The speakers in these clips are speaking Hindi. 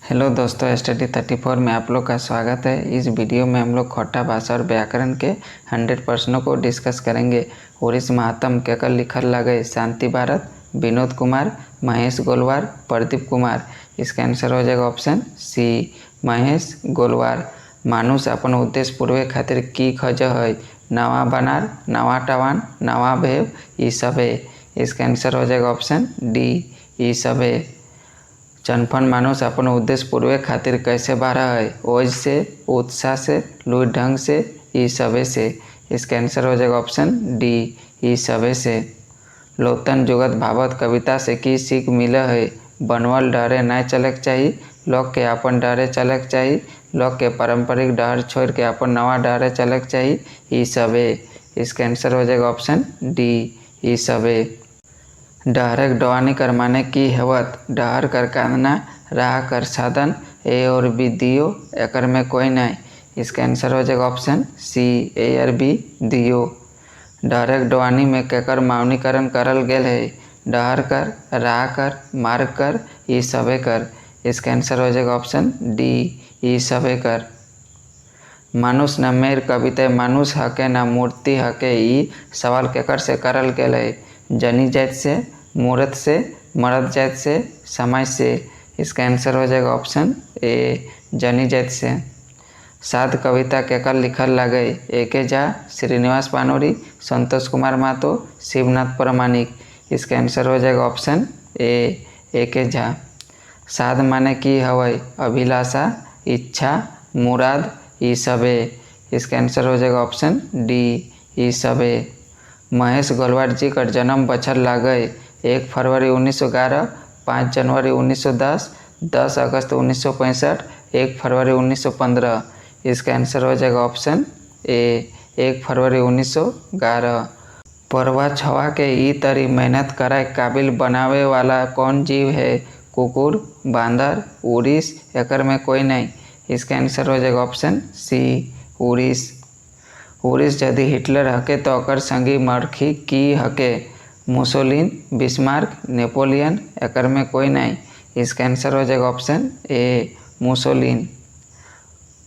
हेलो दोस्तों, स्टडी 34 में आप लोग का स्वागत है। इस वीडियो में हम लोग खोटा भाषा और व्याकरण के 100 प्रश्नों को डिस्कस करेंगे। उड़ीस महात्म केकर लिखल लगे? शांति भारत, विनोद कुमार, महेश गोलवार, प्रदीप कुमार। इसका आंसर हो जाएगा ऑप्शन सी, महेश गोलवार। मानुष अपन उद्देश्य पूर्वे खातिर की खोज है? नवा बनार, नवा टवान, नवा भेव, ई सबे। इसका आंसर हो जाएगा ऑप्शन डी, ई सबे। चनफन मानुष अपन उद्देश्य पूर्वे खातिर कैसे बारह है? ओज से, उत्साह से, लुई ढंग से, ई सबे से। इसका आंसर हो जाएगा ऑप्शन डी, ई सबे से। लोतन जुगत भावत कविता से की सीख मिले है? बनवल डरे नहीं चलक चाहिए, लोग के अपन डरे चलक चाहिए, लोग के पारंपरिक डर छोड़ के अपन नवा डरे चलक चाहिए, ई सबे। इसका आंसर हो जाएगा ऑप्शन डी, ई सबे। डहरक डवानी कर माने की हेवत? डहर कर कांदना, राह कर साधन, ए और बी दियो, एकर में कोई नहीं। इसका आंसर हो जाएगा ऑप्शन सी, ए और बी दियो। डहरक डवानी में केकर मावनीकरण करल गेल है? डहर कर, राह कर, मार्ग कर, ई सबे कर। इसका आंसर हो जाएगा ऑप्शन डी, ई सबे कर। मानुष न मेर कविता मानुष हके न मूर्ति हके, ई सवाल केकर से करल गेल है? जनी जात से, मूर्त से, मर्द जात से, समाज से। इसका आंसर हो जाएगा ऑप्शन ए, जनी जात से। साध कविता केकर लिखल लगे? एके झा, श्रीनिवास पानोरी, संतोष कुमार महतो, शिवनाथ प्रामाणिक। इसका आंसर हो जाएगा ऑप्शन ए, एके झा। साध माने की हवय? अभिलाषा, इच्छा, मुराद, ई सबे। इसका आंसर हो जाएगा ऑप्शन डी, ई सबे। महेश गोलवार जी का जन्म बछर लागे? 1 फरवरी 1911, 5 जनवरी 1910, 10 अगस्त 1965, 1 फरवरी 1915। इसका आंसर हो जाएगा ऑप्शन ए, 1 फरवरी 1911। परवा छवा के ई तरी मेहनत कराए काबिल बनावे वाला कौन जीव है? कुकुर, बांदर, उड़ीस, एकर में कोई नहीं। इसका आंसर हो जाएगा ऑप्शन सी, उड़ीस। उड़ीस यदि हिटलर हके तो ओकर संगी मरखी की हके? मुसोलिन, बिस्मार्क, नेपोलियन, एकर में कोई नहीं। इसका आंसर हो जाएगा ऑप्शन ए, मुसोलिन।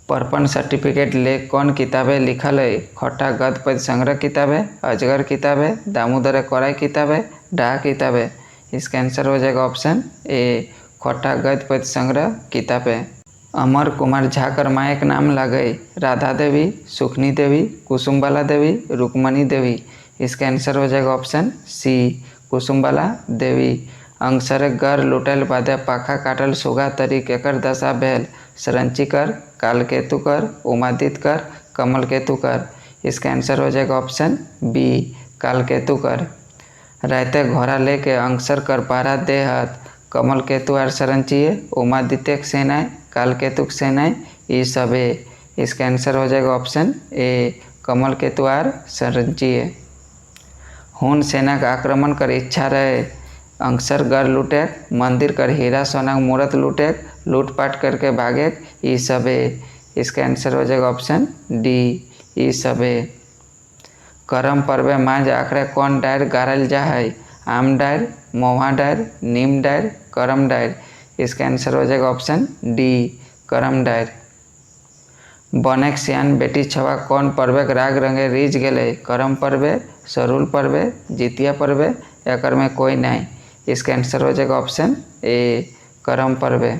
परपन सर्टिफिकेट ले कौन किताबें लिखल है? खोटा गद्य पद्य संग्रह किताबें, अजगर किताबें, दामोदर कोराई किताबें, डाह किताबें। इसका आंसर हो जाएगा ऑप्शन ए, खोटा गद्य पद्य संग्रह किताबें। अमर कुमार झा कर माँ एक नाम लगे? राधा देवी, सुखनी देवी, कुसुमबाला देवी, रुक्मणी देवी। इसका आंसर हो जाएगा ऑप्शन सी, कुसुमबाला देवी। अंगसरे गर लुटल बादे पाखा काटल सुगा तरी केकर दशा भेल? सरंची कर, कालकेतु कर, उमादित्य कर, कमल केतु कर। इसका आंसर हो जाएगा ऑप्शन बी, कालकेतु कर। रहते घोड़ा लेके अंगसर कर पहरा देहत? कमल केतु और सरंचिये, उमादित्य सेनाएं, कालकेतुक सेनाएं, ई सबे। इसका आंसर हो जाएगा ऑप्शन ए, कमल केतु और सरंचिये। हुन सेना का आक्रमण कर इच्छा रहे? अंगसर गर लूटे, मंदिर कर हीरा सोना मूर्त लूटे, लूटपाट करके भागे, ई सबे। इसका आंसर हो जाएगा ऑप्शन डी, ई सबे। करम पर्वे मांझ आखड़े कौन डायर गारल जा है? आम डायर, महुआ डायर, नीम डायर, करम डायर। इसका आंसर हो जाएगा ऑप्शन डी, करम डायर। बनेक सियान बेटी छवा कौन पर्वे राग रंगे रीझ गेले? करम पर्वे, सरुल पर्वे, जितिया पर्वे, एकर में कोई नहीं। इसका आंसर हो जाएगा ऑप्शन ए, करम पर्वे।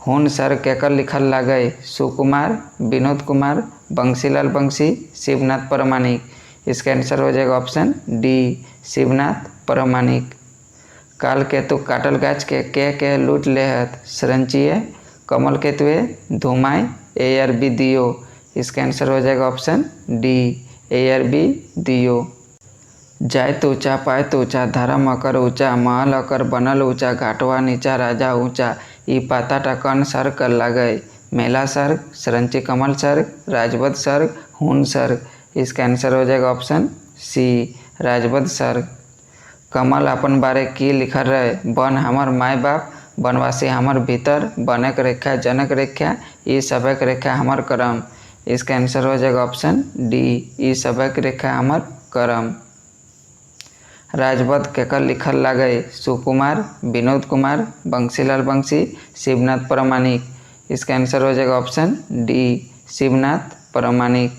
हुन सर केकर लिखल लगे? सुकुमार, विनोद कुमार, बंसीलाल बंसी, शिवनाथ प्रामाणिक। इसका आंसर हो जाएगा ऑप्शन डी, शिवनाथ प्रामाणिक। काल केतु काटल गाछ के लूट लेहत? सरंचिये, कमल केतुए, धुमाई, ए आर बी दियो। इसका आंसर हो जाएगा ऑप्शन डी, ए आर बी दियो। जायत ऊंचा, पायत ऊंचा, धर्म अकर ऊंचा, महल अकर बनल ऊंचा, घाटवा नीचा, राजा ऊंचा, ई पाताटा कौन सर्ग कर लगे? मेला सर्ग, सरंची कमल सर्ग, राजवद सर्ग, हुन सर्ग। इसका आंसर हो जाएगा ऑप्शन सी, राजवद सर्ग। कमल अपन बारे की लिखल रहे? बन हमर माय बाप, बनवासी हमर भीतर, बनक रेखा जनक रेखा, ई सबक रेखा हमर करम। इसका आंसर हो जाएगा ऑप्शन डी, ई सबक रेखा हमर करम। राजपथ केकर लिखल लागे? सुकुमार, विनोद कुमार, बंसीलाल बंसी, शिवनाथ प्रामाणिक। इसका आंसर हो जाएगा ऑप्शन डी, शिवनाथ प्रामाणिक।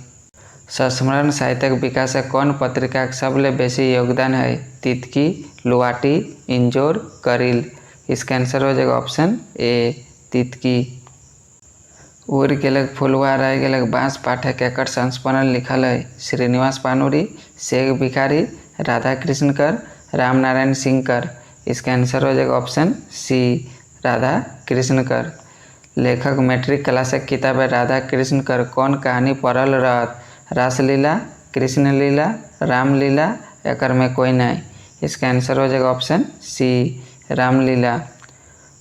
संस्मरण साहित्यक विकास कौन पत्रिका सबले बेसी योगदान है? तितकी, लुआटी, इंजोर, करील। इसका आंसर हो जाएगा ऑप्शन ए, तितकी। उड़ गेलक फुलवा रह गेलक बाँस पाठक केकर संस्मरण लिखल है? श्रीनिवास पानुरी, शेख भिखारी, राधा कृष्ण कर, राम नारायण सिंह कर। इसका आंसर हो जाएगा ऑप्शन सी, राधा कृष्ण कर। लेखक मैट्रिक क्लासक किताब राधा कृष्ण कर कौन कहानी पढ़ल रहत? रासलीला, कृष्ण लीला, रामलीला, एकर में कोई नहीं। इसका आंसर हो जाएगा ऑप्शन सी, रामलीला।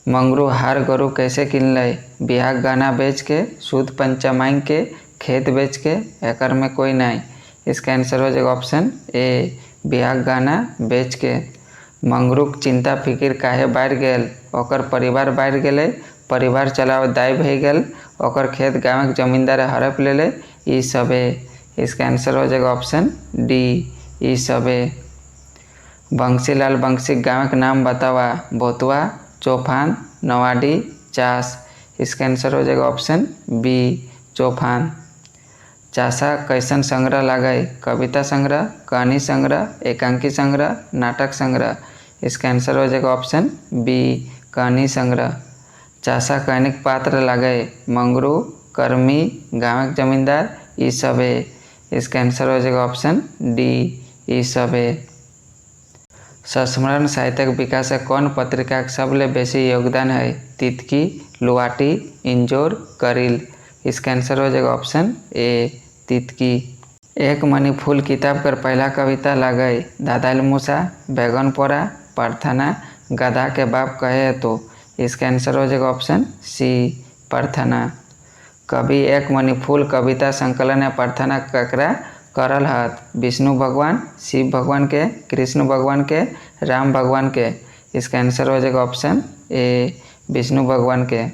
मंगरू हार गरु कैसे किनलई? बिहाक गाना बेच के, सूद पंचा मांग के, खेत बेच के, एकर में कोई नहीं। इसका आंसर हो जाएगा ऑप्शन ए, बिहाक गाना बेच के। मंगरूक चिंता फिकिर काहे बढ़ गेल? ओकर परिवार बढ़ गेले, परिवार चलाव दाय भई गेल, ओकर खेत गाँव के जमींदार हड़प लेले, ई सबे। इसका आंसर हो जाएगा ऑप्शन डी, ई सबे। बंसीलाल बंसी गाँव के नाम बतावा? बोतवा, चौफान, नवाडी, चास। इसका आंसर हो जाएगा ऑप्शन बी, चौफान। चासा कैसन संग्रह लागे? कविता संग्रह, कहानी संग्रह, एकांकी संग्रह, नाटक संग्रह। इसका आंसर हो जाएगा ऑप्शन बी, कहानी संग्रह। चासा कैनिक पात्र लागे? मंगरू, कर्मी, गाँव के जमींदार, ई सबे। इसका आंसर हो जाएगा ऑप्शन डी, ई सबे। संस्मरण साहित्यक विकास कौन पत्रिका सबले बेसी योगदान है? तितकी, लुआटी, इंजोर, करील। इसका आंसर हो जाएगा ऑप्शन ए, तितकी। एक मनी फूल किताब कर पहला कविता लागे? दादाल मूसा, बैगन पोरा, प्रार्थना, गधा के बाप कहे तो। इसका आंसर हो जाएगा ऑप्शन सी, प्रार्थना। कभी एक मनी फूल कविता संकलन या प्रार्थना ककरा करल हत? विष्णु भगवान, शिव भगवान के, कृष्ण भगवान के, राम भगवान के। इसका आंसर हो जाएगा ऑप्शन ए, विष्णु भगवान के।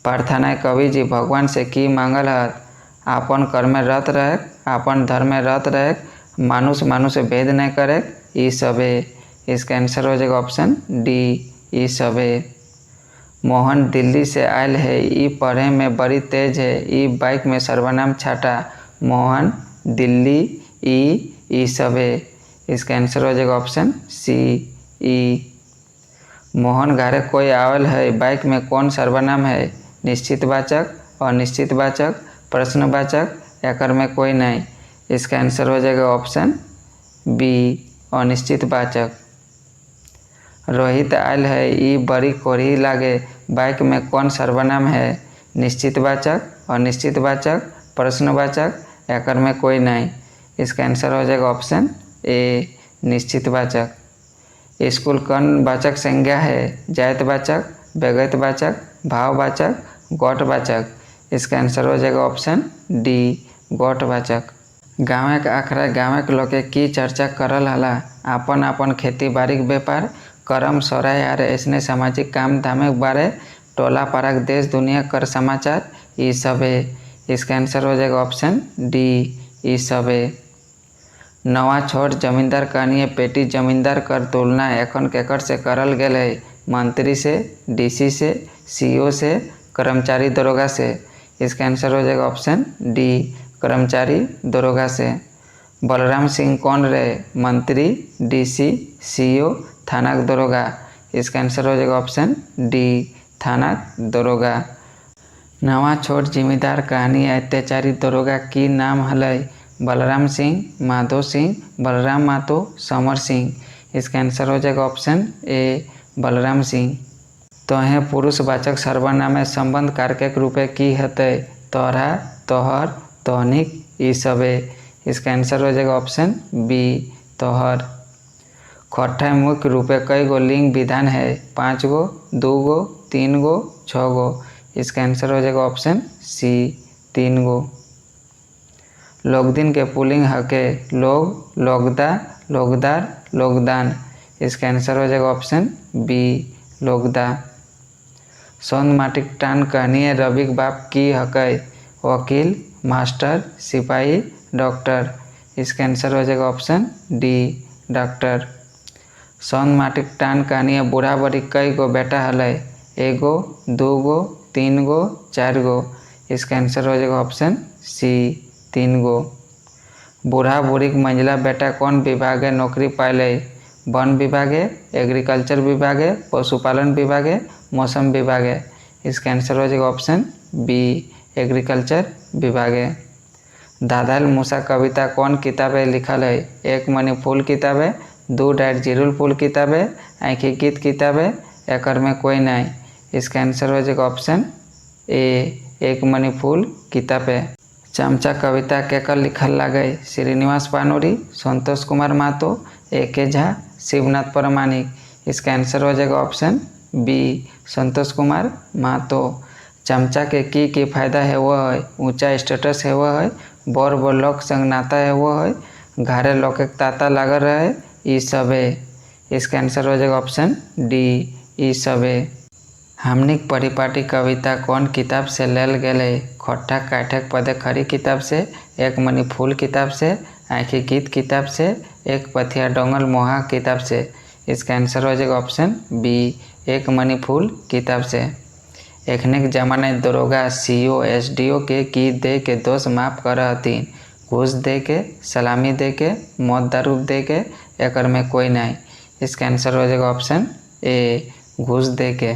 प्रार्थना कवि जी भगवान से की मांगल हत? आपन कर्म में रत रहे, आपन धर्म में रत रहे, मानुष भेद नहीं करे, ई सबे। इसका आंसर हो जाएगा ऑप्शन डी, ई सबे। मोहन दिल्ली से आयल है, ई पढ़े में बड़ी तेज है, ई बाइक में सर्वनाम छाटा। मोहन, दिल्ली, ई सबे। इसका आंसर हो जाएगा ऑप्शन सी, ई। मोहन घरे कोई आवल है, बाइक में कौन सर्वनाम है? निश्चित वाचक, अनिश्चित वाचक, प्रश्नवाचक, एकर में कोई नहीं। इसका आंसर हो जाएगा ऑप्शन बी, अनिश्चित वाचक। रोहित आयल है, ई बड़ी कोढ़ी लागे, बाइक में कौन सर्वनाम है? निश्चित वाचक, अनिश्चित वाचक, प्रश्नवाचक, एकर में कोई नहीं। इसका आंसर हो जाएगा ऑप्शन ए, निश्चित वाचक। स्कूल कौन वाचक संज्ञा है? जायत वाचक, व्यगत वाचक, भाववाचक, गौठवाचक। इसका आंसर हो जाएगा ऑप्शन डी, गौठवाचक। गाँव के आखरा गाँव के लोग की चर्चा करल हला? आपन आपन खेती बाड़ी के व्यापार, करम सराय आर ऐसने सामाजिक काम धामे के बारे, टोला पारा देश दुनिया कर समाचार, ई सबे। इसका आंसर हो जाएगा ऑप्शन डी, ई सबे। नवा छोट जमींदार कहानी पेटी जमींदार कर तुलना एखन केकर से करल गेल है? मंत्री से, डीसी से, सीओ से, कर्मचारी दरोगा से। इसका आंसर हो जाएगा ऑप्शन डी, कर्मचारी दरोगा से। बलराम सिंह कौन रहे? मंत्री, डीसी, सीओ, थाना दरोगा। इसका आंसर हो जाएगा ऑप्शन डी, थाना दरोगा। नवा छोट जिम्मेदार कहानी अत्याचारी दरोगा की नाम हलय? बलराम सिंह, माधो सिंह, बलराम मातो, समर सिंह। इसका आंसर हो जाएगा ऑप्शन ए, बलराम सिंह। तोहे पुरुषवाचक सर्वनाम संबंध कारक रूपे की हतय? तोहरा, तोहर, तोहनिक, ई सबे। इसका आंसर हो जाएगा ऑप्शन बी, तोहर। खट्ठा मुख्य रूपे कई गो लिंग विधान है? 5 गो, 2 गो, 3 गो, 6 गो। इसका आंसर हो जाएगा ऑप्शन सी, 3 गो। लोकदिन के पुलिंग हके? लोग, लोकदा, लोकदार, लोकदान। इसका आंसर हो जाएगा ऑप्शन बी, लोकदा। सौंद माटिक टान कहनी रवि के बाप की हकय? वकील, मास्टर, सिपाही, डॉक्टर। इसका आंसर हो जाएगा ऑप्शन डी, डॉक्टर। सोन माटिक टान कहानिया बूढ़ा बड़ी कई गो बेटा हलै? एगो, दूगो, 3 गो, 4 गो। इसका आंसर हो जाएगा ऑप्शन सी 3 गो। बूढ़ा बूढ़ीक मंझला बेटा कौन विभागे नौकरी पाइले? वन विभागे, एग्रीकल्चर विभागे, पशुपालन विभागे, मौसम विभागे। इसका आंसर हो जाएगा ऑप्शन बी एग्रीकल्चर विभागे। दादाल मूसा कविता कौन किताबे लिखल है? 1 मनी फूल किताबे, 2 डायर जिरुल फूल किताबे, आँखी गीत किताबे, एकर में कोई नहीं। इसका आंसर हो जाएगा ऑप्शन ए 1 मनी फूल किताबे। चमचा कविता केकर लिखल लागे? श्रीनिवास पानोरी, संतोष कुमार महतो, ए.के. झा, शिवनाथ परमाणिक। इसका आंसर हो जाएगा ऑप्शन बी संतोष कुमार महतो। चमचा के की फायदा है वह है? ऊंचा स्टेटस है वह है, बर बर लोक संग नाता है वह है, घरे लोक एक ताता लागल रहे, ई सब है। इसका आंसर हो जाएगा ऑप्शन डी ई सब है। हमनिक परिपाटी कविता कौन किताब से लेल गेले? खट्टा काठक पदे खरी किताब से, 1 मनी फूल किताब से, आँखी गीत किताब से, एक पथिया डोंगल मोहा किताब से। इसका आंसर हो जाएगा ऑप्शन बी 1 मनी फूल किताब से। एखनिक जमाने दरोगा सीओ एसडीओ के की दे के दोष माफ कर हथिन? घूस दे के, सलामी दे के, मौत दारू दे के, एकर में कोई नहीं। इसका आंसर हो जाएगा ऑप्शन ए घूस दे के।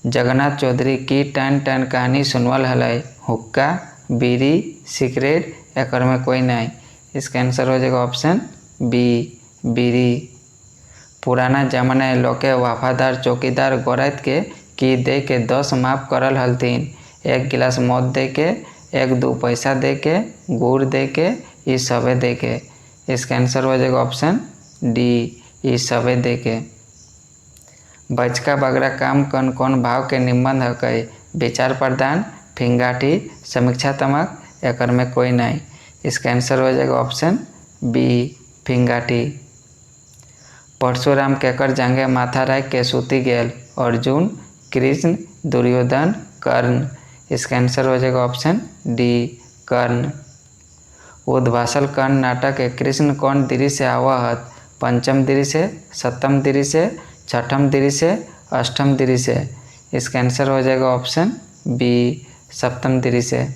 जगन्नाथ चौधरी की टन टन कहानी सुनवल हलै? हुक्का, बीड़ी, सिगरेट, एकर में कोई नहीं। इसका आंसर हो जाएगा ऑप्शन बी बीड़ी। पुराना जमाना लोके वफादार चौकीदार गोरैत के की दे के दोष माफ करल हलथिन? 1 गिलास मौत दे के, 1-2 पैसा दे के, गुड़ दे के, ई सबे दे के। इसका आंसर हो जाएगा ऑप्शन डी ई सबे दे के। बचका बगरा काम कौन कौन भाव के निबंध हकै? विचार प्रदान, फिंगाठी, समीक्षात्मक, एकर में कोई नहीं। इसका आंसर हो जाएगा ऑप्शन बी फिंगाठी। परशुराम केकर जंगे माथा रख के सूती गेल? अर्जुन, कृष्ण, दुर्योधन, कर्ण। इसका आंसर हो जाएगा ऑप्शन डी कर्ण। उद्भासल कर्ण नाटक के कृष्ण कौन दिरी से आवहत? पंचम दिरी से, सप्तम दिरी से, छठम दिरी से, अष्टम दिरी से। इसका आंसर हो जाएगा ऑप्शन बी सप्तम दिरी से।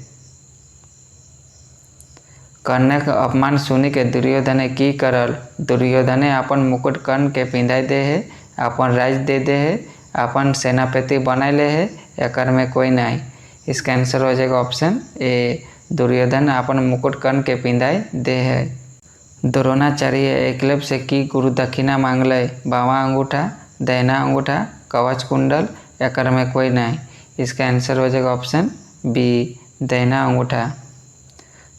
कर्ण के अपमान सुनी के दुर्योधने की करल? दुर्योधने अपन मुकुट कर्ण के पिंधाई दे है, अपन राज दे दे है, अपन सेनापति बनाए ले है, एकर में कोई नहीं। इसका आंसर हो जाएगा ऑप्शन ए दुर्योधन अपन मुकुट कर्ण के पिंधाई दे है। द्रोणाचार्य एकलव्य से की गुरु दक्षिणा मांगले? बावां अंगूठा, दहिना अंगूठा, कवच कुंडल, एकर में कोई नहीं। इसका आंसर हो जाएगा ऑप्शन बी दहिना अंगूठा।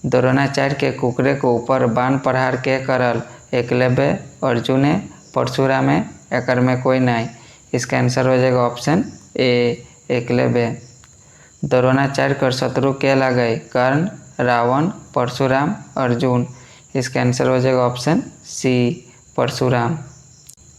द्रोणाचार्य के कुकरे को ऊपर बाण प्रहार के करल? एकलव्य, अर्जुने, परशुरामे, एकर में कोई नहीं। इसका आंसर हो जाएगा ऑप्शन ए एकलव्य। द्रोणाचार्य कर शत्रु के लगे? कर्ण, रावण, परशुराम, अर्जुन। इसका आंसर हो जाएगा ऑप्शन सी परशुराम।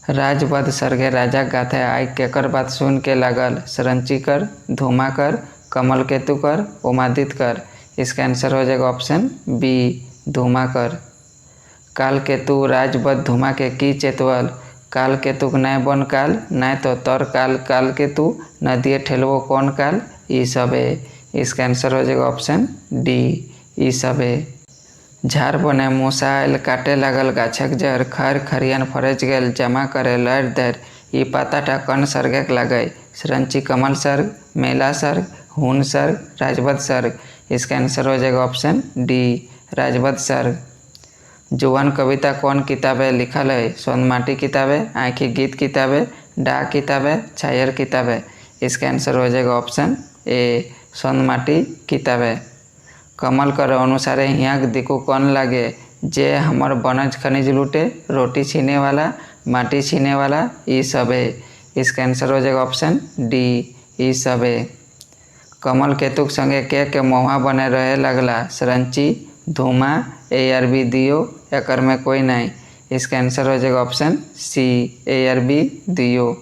राजवध सर्गे राजा गाथे आई केकर बात सुन के लागल? सरंचीकर, धूमाकर, कमल केतुकर, उमादितकर। इसका आंसर हो जाएगा ऑप्शन बी धूमाकर। काल केतु राजवध धूमा के की चेतवल? काल केतुक नय बन काल, नय तो तर काल काल केतु, नदिए ठेलवो कौन काल, ई सब है। इसका आंसर हो जाएगा ऑप्शन डी ई सब है। झाड़ बने मूसा आयल काटे लागल गाछक जड़, खर खरियान फरज गेल जमा करे लड़ दर, ई पाताटा कन सर्गक लगे? सरंची कमल सर्ग, मेला सर्ग, हून सर्ग, राजवध सर्ग। इसका आंसर हो जाएगा ऑप्शन डी राजवध सर्ग। जुवान कविता कौन किताबे लिखल है? सोनमाटी किताबे, आँखी गीत किताबे, डाक किताबे, छायर किताबे। इसका आंसर हो जाएगा ऑप्शन ए सोनमाटी किताबे। कमल कर अनुसारे हियाक दिकू कौन लागे? जे हमर बनज खनिज लूटे, रोटी छीने वाला, माटी छीने वाला, ई सब है। इसका आंसर हो जाएगा ऑप्शन डी ई सब है। कमल केतुक संगे के मोहा बने रहे लगला? सरंची, धूमा, ARB दियो, एकर में कोई नहीं। इसका आंसर हो जाएगा ऑप्शन सी ARB दियो।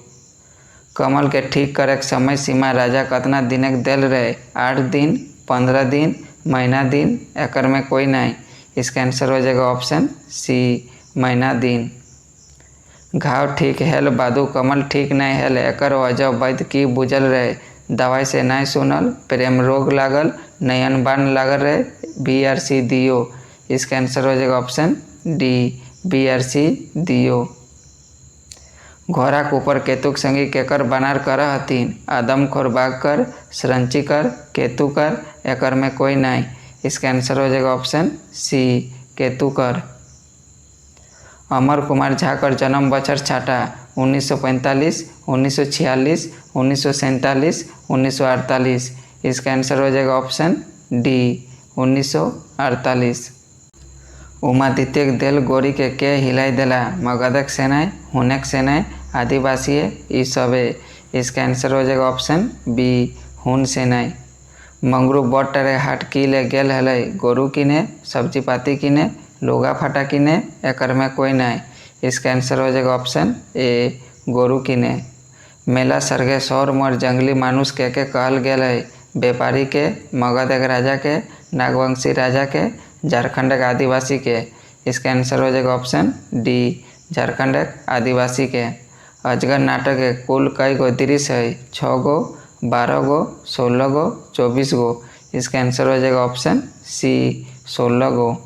कमल के ठीक करे समय सीमा राजा कतना दिनक देल रहे? 8 दिन, 15 दिन, महीना दिन, एकर में कोई नहीं। इसका आंसर हो जाएगा ऑप्शन सी महीना दिन। घाव ठीक हेल बादू कमल ठीक नहीं हेल एकर वजह वैद्य की बुझल रहे, दवाई से नहीं सुनल, प्रेम रोग लागल, नयन बान लागल रहे, BRC दियो। इसका आंसर हो जाएगा ऑप्शन डी BRC दियो। घोड़ा के ऊपर केतुक संगी केकर बनार कर हतीन, आदमखोर बागकर, संरचिकर, केतुकर, एकर में कोई नहीं। इसका आंसर हो जाएगा ऑप्शन सी केतुकर। अमर कुमार झा कर जन्म बछर छाटा 1945, 1946, 1947, 1948। इसका आंसर हो जाएगा ऑप्शन डी 1948। उमादित्य देल गोरी के हिलाई देला, मगधक सेनाएं, हुनक सेनाएं, आदिवासी ई सबे। इसका आंसर हो जाएगा ऑप्शन बी हुन सेनाएं। मंगरू बड़ टरे हाट किले गेल हलै, गोरू किने, सब्जी पाती किने, लोगा फाटा किने, एकर में कोई नहीं। इसका आंसर हो जाएगा ऑप्शन ए गोरू किने। मेला सरगे सौर मोर जंगली मानुष के कहल गेल है, व्यापारी के, मगध एक राजा के, नागवंशी राजा के, झारखंड के आदिवासी के। इसका आंसर हो जाएगा ऑप्शन डी झारखंड के आदिवासी के। अजगर नाटक के कुल कई गो दृश्य है, 6 गो, 12 गो, 16 गो, 24 गो। इसका आंसर हो जाएगा ऑप्शन सी 16 गो।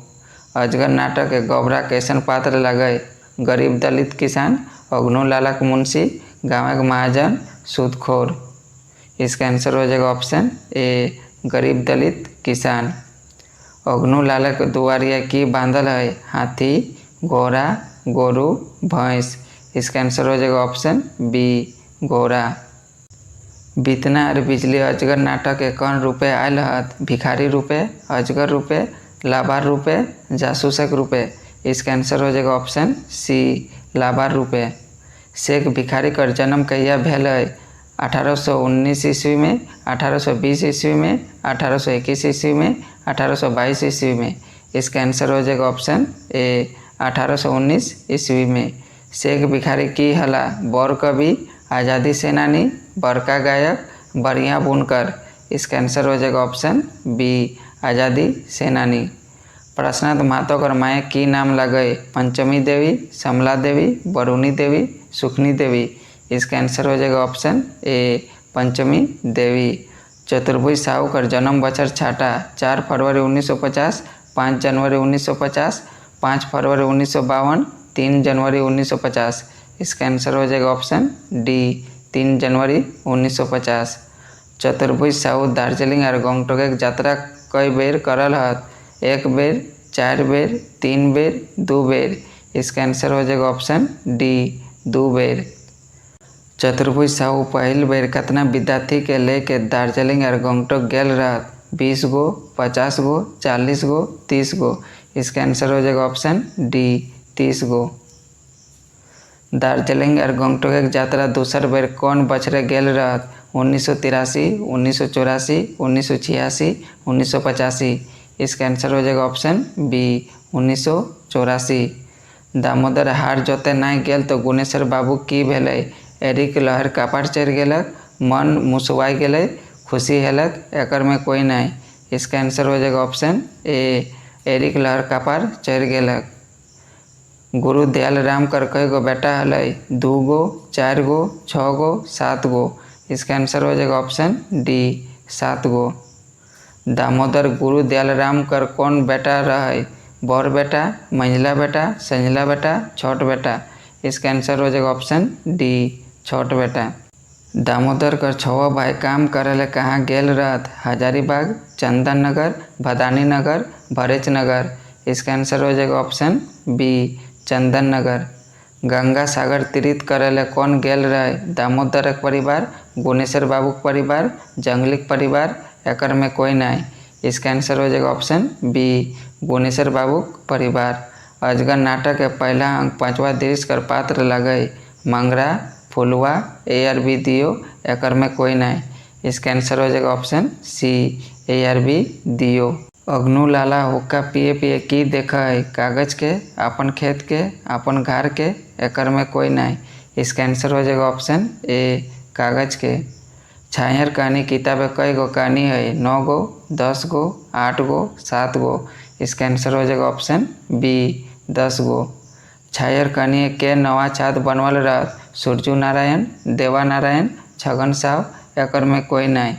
अजगर नाटक के गौबरा कैसन पात्र लगे, गरीब दलित किसान, अग्नू लालक मुंशी, गाँव के महाजन, सूदखोर। इसका आंसर हो जाएगा ऑप्शन ए गरीब दलित किसान। अग्नू लालक दुआरिया की बांधल है, हाथी, घोड़ा, गोरू, भैंस। इसका आंसर हो जाएगा ऑप्शन बी घोड़ा। बीतना और बिजली अजगर नाटक के कौन रूपे आयल हत, भिखारी रूपे, अजगर रूपे, लाबार रूपे, जासूसक रूपे। इसका आंसर हो जाएगा ऑप्शन सी लाबार रूपे। शेख भिखारी कर जन्म कहिया भेल है, 1819 ईस्वी में, 1820 ईस्वी में, 1821 ईस्वी में, 1822 ईस्वी में। इसका आंसर हो जाएगा ऑप्शन ए 1819 ईस्वी में। शेख भिखारी की हला, बौर कवि, आज़ादी सेनानी, बड़का गायक, बढ़िया बुनकर। इसका आंसर हो जाएगा ऑप्शन बी आज़ादी सेनानी। प्रश्नार्थ महतो कर माए की नाम लगे, पंचमी देवी, समला देवी, वरुणी देवी, सुखनी देवी। इसका आंसर हो जाएगा ऑप्शन ए पंचमी देवी। चतुर्भुज साहू कर जन्म बछर छाटा 4 फरवरी 1950, 5 जनवरी 1950, 5 फरवरी 1952, 3 जनवरी 1950। इसका आंसर हो जाएगा ऑप्शन डी 3 जनवरी 1950। चतुर्भुज साहू दार्जिलिंग और गंगटोक एक यात्रा कई बेर करल हत, 1 बेर, 4 बेर, 3 बेर, 2 बेर। इसका आंसर हो जाएगा ऑप्शन डी 2 बेर। चतुर्भुज साहू पहल बेर कितना विद्यार्थी के लेके दार्जिलिंग और गंगटोक गेल रहत, 20 गो, 50 गो, 40 गो, 30 गो। इसका आंसर हो जाएगा ऑप्शन डी 30 गो। दार्जिलिंग और गंगटोक एक यात्रा दूसर बेर कौन बछरे गेल रहत, 1983, 1984, 1986, 1985। इसका आंसर हो जाएगा ऑप्शन बी 1984। दामोदर हार जोते नहीं गेल तो गुणेश्वर बाबू की भेलै, एरिक लहर कपार चढ़ गेलक, मन मुसवाई गेलै, खुशी हेलक, एकर में कोई नहीं। इसका आंसर हो जाएगा ऑप्शन ए एरिक लहर कपार चढ़ गेलक। गुरु दयाल राम कर कई गो बेटा हलै, 2 गो, 4 गो, 6 गो, 7 गो। इसका आंसर हो जाएगा ऑप्शन डी 7 गो। दामोदर गुरु दयाल राम कर कौन बेटा रहे, बड़ बेटा, मंझला बेटा, संझला बेटा, छोट बेटा। इसका आंसर हो जाएगा ऑप्शन डी छोट बेटा। दामोदर कर 6 भाई काम करे कहाँ गेल रहत, हजारीबाग, चंदन नगर, भदानी नगर, भरेच नगर। इसका आंसर हो जाएगा ऑप्शन बी चंदन नगर। गंगा सागर तीर्थ करे कौन गेल रहे, दामोदर के परिवार, गुणेश्वर बाबू के परिवार, जंगली के परिवार, एकर में कोई नहीं। इसका आंसर हो जाएगा ऑप्शन बी गुणेश्वर बाबू के परिवार। अजगर नाटक के पहला अंक 5वां दृश्य कर पात्र लगे, मंगरा, फुलवा, ARB दियो, एकर में कोई नहीं। इसका आंसर हो जाएगा ऑप्शन सी ARB दियो। अग्नू लाला हुक्का पिए पिए की देखा है, कागज के, अपन खेत के, अपन घर के, एकर में कोई नहीं। इसका आंसर हो जाएगा ऑप्शन ए कागज के। छायर कहानी किताब कई गो कहानी है, 9 गो, 10 गो, 8 गो, 7 गो। इसका आंसर हो जाएगा ऑप्शन बी 10 गो। छायर कनिए के नवा छात बनवल रहत, सुरजू नारायण, देवा नारायण, छगन साव, एकर में कोई नहीं।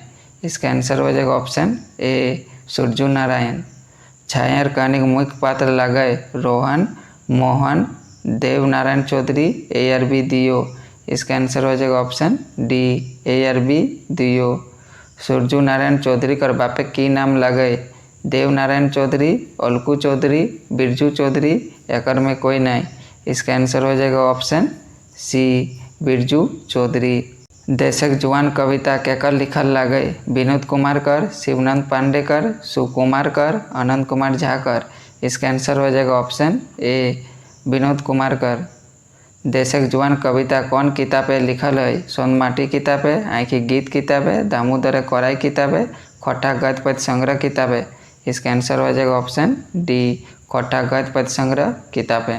इसका आंसर हो जाएगा ऑप्शन ए सुरजू नारायण। छायर कनिक मुख्य पात्र लगे रोहन, मोहन, देव नारायण चौधरी, ARB दियो। इसका आंसर हो जाएगा ऑप्शन डी ARB दियो। सुरजू नारायण चौधरी कर बापे की नाम लगे देव नारायण चौधरी, अलकू चौधरी, बिरजू चौधरी, एकर में कोई नहीं। इसका आंसर हो जाएगा ऑप्शन सी बिरजू चौधरी। देशक जुआन कविता केकर लिखल लगे विनोद कुमार कर, शिवनंद पांडे कर, सुकुमार कर, अनंत कुमार झा कर। इसका आंसर हो जाएगा ऑप्शन ए विनोद कुमार कर। देशक जुआन कविता कौन किताबे लिखल है? सोनमाटी किताबे, आँखी गीत किताबे, दामोदर कोराई किताबे, खोटा गद्य पद्य संग्रह किताबे। इसका आंसर हो जाएगा ऑप्शन डी खोटा गद्य पद्य संग्रह किताबे।